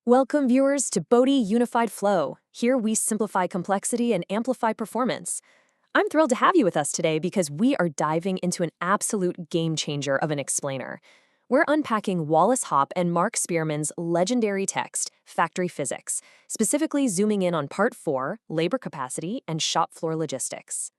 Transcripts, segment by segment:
Welcome, viewers, to Bodhi Unified Flow. Here we simplify complexity and amplify performance. I'm thrilled to have you with us today because we are diving into an absolute game changer of an explainer. We're unpacking Wallace Hopp and Mark Spearman's legendary text, Factory Physics, specifically zooming in on Part 4, Labor Capacity and Shop Floor Logistics.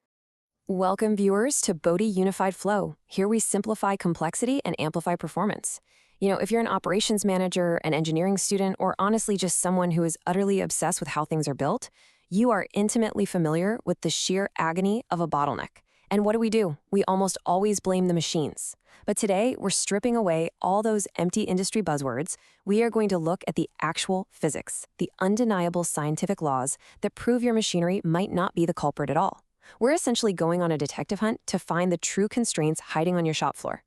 Welcome, viewers, to Bodhi Unified Flow. Here we simplify complexity and amplify performance. If you're an operations manager, an engineering student, or honestly just someone who is utterly obsessed with how things are built, you are intimately familiar with the sheer agony of a bottleneck. And what do? We almost always blame the machines. But today, we're stripping away all those empty industry buzzwords. We are going to look at the actual physics, the undeniable scientific laws that prove your machinery might not be the culprit at all. We're essentially going on a detective hunt to find the true constraints hiding on your shop floor.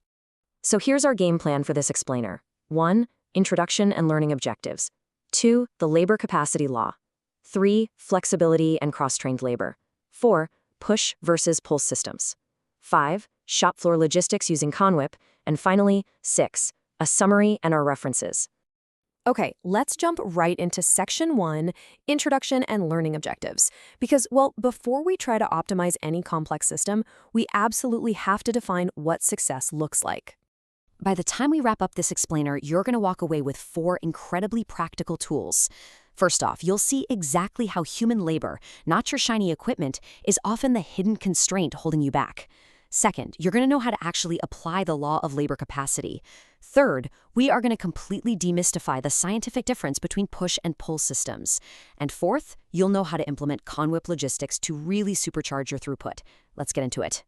So here's our game plan for this explainer. 1. Introduction and learning objectives. 2. The labor capacity law. 3. Flexibility and cross-trained labor. 4. Push versus pull systems. 5. Shop floor logistics using CONWIP. And finally, 6. A summary and our references. Okay, let's jump right into Section 1, Introduction and Learning Objectives. Because, before we try to optimize any complex system, we absolutely have to define what success looks like. By the time we wrap up this explainer, you're going to walk away with 4 incredibly practical tools. First off, you'll see exactly how human labor, not your shiny equipment, is often the hidden constraint holding you back. Second, you're going to know how to actually apply the law of labor capacity. Third, we are going to completely demystify the scientific difference between push and pull systems. And fourth, you'll know how to implement CONWIP Logistics to really supercharge your throughput. Let's get into it.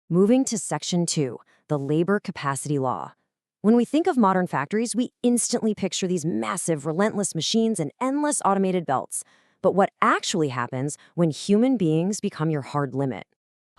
Moving to Section 2, the labor capacity law. When we think of modern factories, we instantly picture these massive, relentless machines and endless automated belts. But what actually happens when human beings become your hard limit?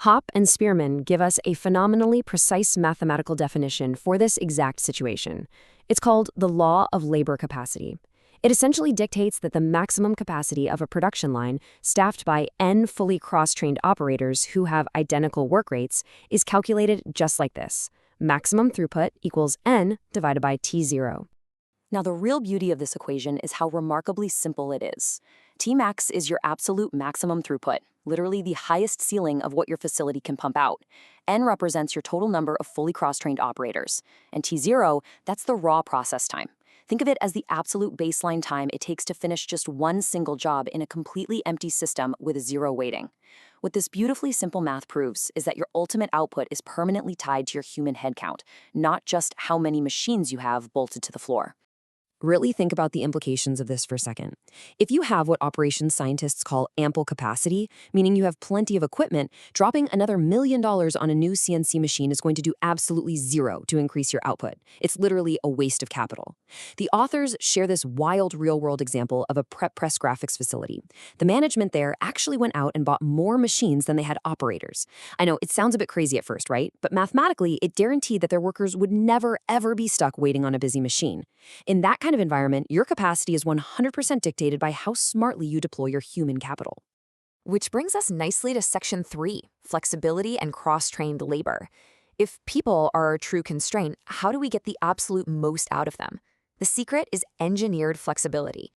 Hopp and Spearman give us a phenomenally precise mathematical definition for this exact situation. It's called the law of labor capacity. It essentially dictates that the maximum capacity of a production line, staffed by n fully cross-trained operators who have identical work rates, is calculated just like this. Maximum throughput equals n divided by T0. Now, the real beauty of this equation is how remarkably simple it is. Tmax is your absolute maximum throughput, literally the highest ceiling of what your facility can pump out. N represents your total number of fully cross-trained operators. And T0, that's the raw process time. Think of it as the absolute baseline time it takes to finish just one single job in a completely empty system with 0 waiting. What this beautifully simple math proves is that your ultimate output is permanently tied to your human headcount, not just how many machines you have bolted to the floor. Really think about the implications of this for a second. If you have what operations scientists call ample capacity, meaning you have plenty of equipment, dropping another $1 million on a new CNC machine is going to do absolutely 0 to increase your output. It's literally a waste of capital. The authors share this wild real-world example of a prep press graphics facility. The management there actually went out and bought more machines than they had operators. I know, it sounds a bit crazy at first, right? But mathematically, it guaranteed that their workers would never, ever be stuck waiting on a busy machine. In that kind of environment, your capacity is 100% dictated by how smartly you deploy your human capital. Which brings us nicely to Section 3, flexibility and cross-trained labor. If people are our true constraint, how do we get the absolute most out of them? The secret is engineered flexibility.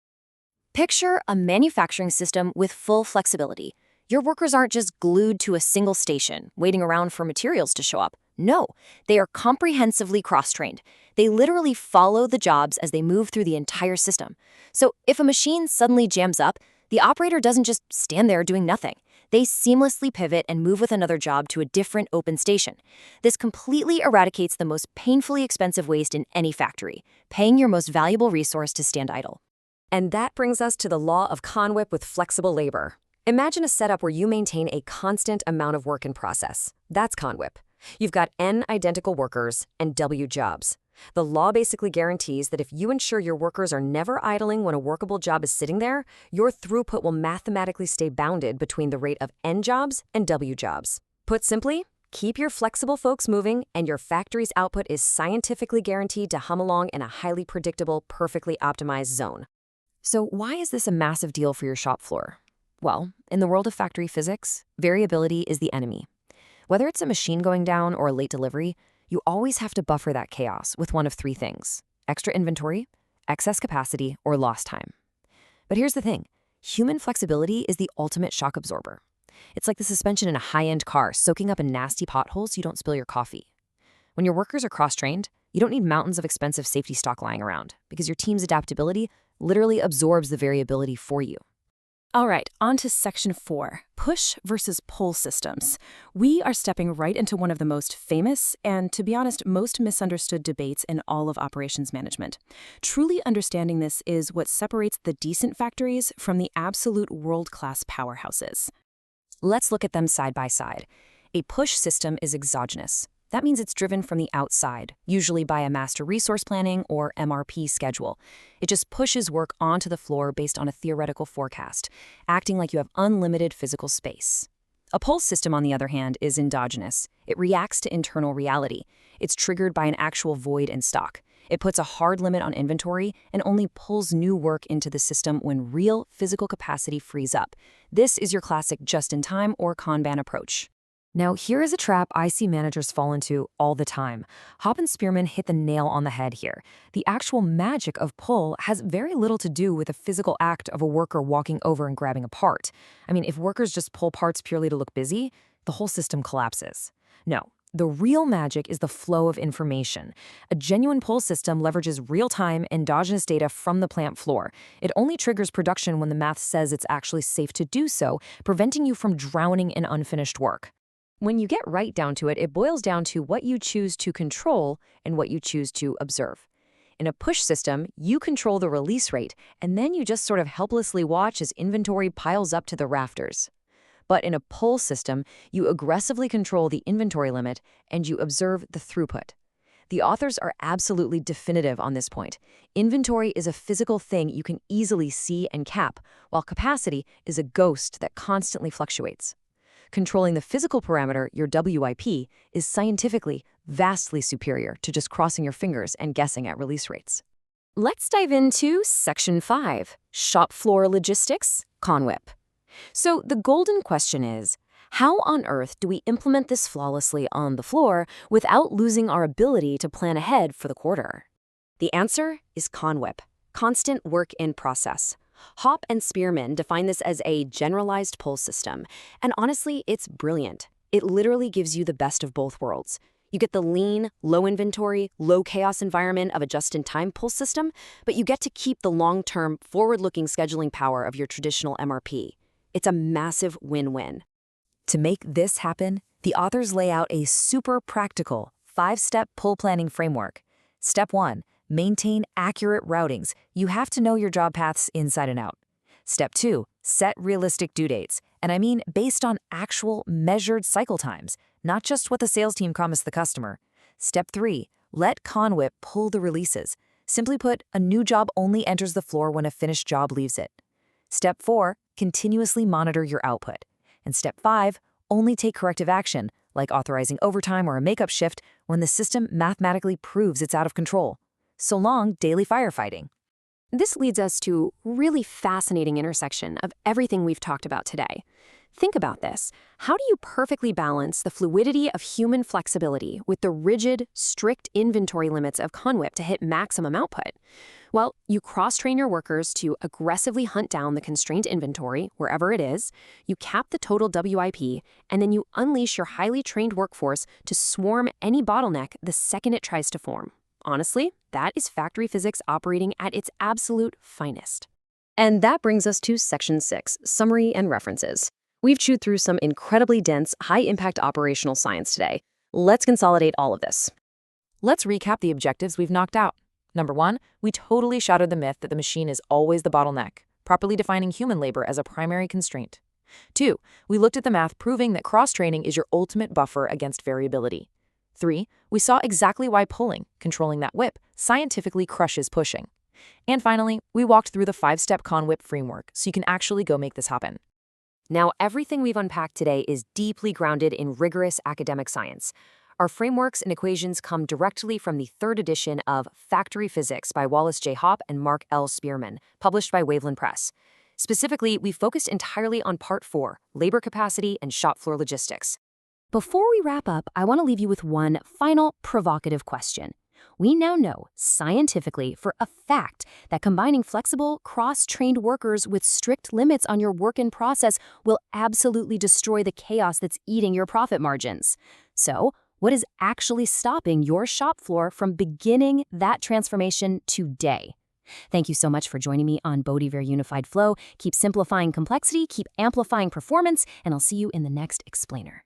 Picture a manufacturing system with full flexibility. Your workers aren't just glued to a single station, waiting around for materials to show up. No, they are comprehensively cross-trained. They literally follow the jobs as they move through the entire system. So if a machine suddenly jams up, the operator doesn't just stand there doing nothing. They seamlessly pivot and move with another job to a different open station. This completely eradicates the most painfully expensive waste in any factory, paying your most valuable resource to stand idle. And that brings us to the law of CONWIP with flexible labor. Imagine a setup where you maintain a constant amount of work in process. That's CONWIP. You've got N identical workers and W jobs. The law basically guarantees that if you ensure your workers are never idling when a workable job is sitting there, your throughput will mathematically stay bounded between the rate of N jobs and W jobs. Put simply, keep your flexible folks moving and your factory's output is scientifically guaranteed to hum along in a highly predictable, perfectly optimized zone. So why is this a massive deal for your shop floor? Well, in the world of factory physics, variability is the enemy. Whether it's a machine going down or a late delivery, you always have to buffer that chaos with one of 3 things: extra inventory, excess capacity, or lost time. But here's the thing. Human flexibility is the ultimate shock absorber. It's like the suspension in a high-end car soaking up in nasty potholes so you don't spill your coffee. When your workers are cross-trained, you don't need mountains of expensive safety stock lying around because your team's adaptability literally absorbs the variability for you. All right, on to section 4, push versus pull systems. We are stepping right into one of the most famous and, to be honest, most misunderstood debates in all of operations management. Truly understanding this is what separates the decent factories from the absolute world-class powerhouses. Let's look at them side by side. A push system is exogenous. That means it's driven from the outside, usually by a master resource planning or MRP schedule. It just pushes work onto the floor based on a theoretical forecast, acting like you have unlimited physical space. A pull system, on the other hand, is endogenous. It reacts to internal reality. It's triggered by an actual void in stock. It puts a hard limit on inventory and only pulls new work into the system when real physical capacity frees up. This is your classic just-in-time or Kanban approach. Now, here is a trap I see managers fall into all the time. Hopp and Spearman hit the nail on the head here. The actual magic of pull has very little to do with the physical act of a worker walking over and grabbing a part. I mean, if workers just pull parts purely to look busy, the whole system collapses. No, the real magic is the flow of information. A genuine pull system leverages real-time, endogenous data from the plant floor. It only triggers production when the math says it's actually safe to do so, preventing you from drowning in unfinished work. When you get right down to it, it boils down to what you choose to control and what you choose to observe. In a push system, you control the release rate, and then you just sort of helplessly watch as inventory piles up to the rafters. But in a pull system, you aggressively control the inventory limit and you observe the throughput. The authors are absolutely definitive on this point. Inventory is a physical thing you can easily see and cap, while capacity is a ghost that constantly fluctuates. Controlling the physical parameter, your WIP, is scientifically vastly superior to just crossing your fingers and guessing at release rates. Let's dive into Section 5, Shop Floor Logistics, CONWIP. So the golden question is, how on earth do we implement this flawlessly on the floor without losing our ability to plan ahead for the quarter? The answer is CONWIP, constant work in process. Hopp and Spearman define this as a generalized pull system, and honestly, it's brilliant. It literally gives you the best of both worlds. You get the lean, low inventory, low chaos environment of a just-in-time pull system, but you get to keep the long-term, forward-looking scheduling power of your traditional MRP. It's a massive win-win. To make this happen, the authors lay out a super practical 5-step pull planning framework. Step 1. Maintain accurate routings. You have to know your job paths inside and out. Step 2, set realistic due dates. And I mean based on actual measured cycle times, not just what the sales team promised the customer. Step 3, let CONWIP pull the releases. Simply put, a new job only enters the floor when a finished job leaves it. Step 4, continuously monitor your output. And Step 5, only take corrective action, like authorizing overtime or a makeup shift, when the system mathematically proves it's out of control. So long, daily firefighting. This leads us to a really fascinating intersection of everything we've talked about today. Think about this. How do you perfectly balance the fluidity of human flexibility with the rigid, strict inventory limits of CONWIP to hit maximum output? Well, you cross-train your workers to aggressively hunt down the constrained inventory, wherever it is, you cap the total WIP, and then you unleash your highly trained workforce to swarm any bottleneck the second it tries to form. Honestly, that is factory physics operating at its absolute finest. And that brings us to Section 6, Summary and References. We've chewed through some incredibly dense, high-impact operational science today. Let's consolidate all of this. Let's recap the objectives we've knocked out. Number 1, we totally shattered the myth that the machine is always the bottleneck, properly defining human labor as a primary constraint. 2, we looked at the math proving that cross-training is your ultimate buffer against variability. 3, we saw exactly why pulling, controlling that whip, scientifically crushes pushing. And finally, we walked through the 5-step CONWIP framework so you can actually go make this happen. Now, everything we've unpacked today is deeply grounded in rigorous academic science. Our frameworks and equations come directly from the 3rd edition of Factory Physics by Wallace J. Hopp and Mark L. Spearman, published by Waveland Press. Specifically, we focused entirely on Part 4, labor capacity and shop floor logistics. Before we wrap up, I want to leave you with one final provocative question. We now know, scientifically, for a fact, that combining flexible, cross-trained workers with strict limits on your work in process will absolutely destroy the chaos that's eating your profit margins. So, what is actually stopping your shop floor from beginning that transformation today? Thank you so much for joining me on Bodhi Unified Flow. Keep simplifying complexity, keep amplifying performance, and I'll see you in the next explainer.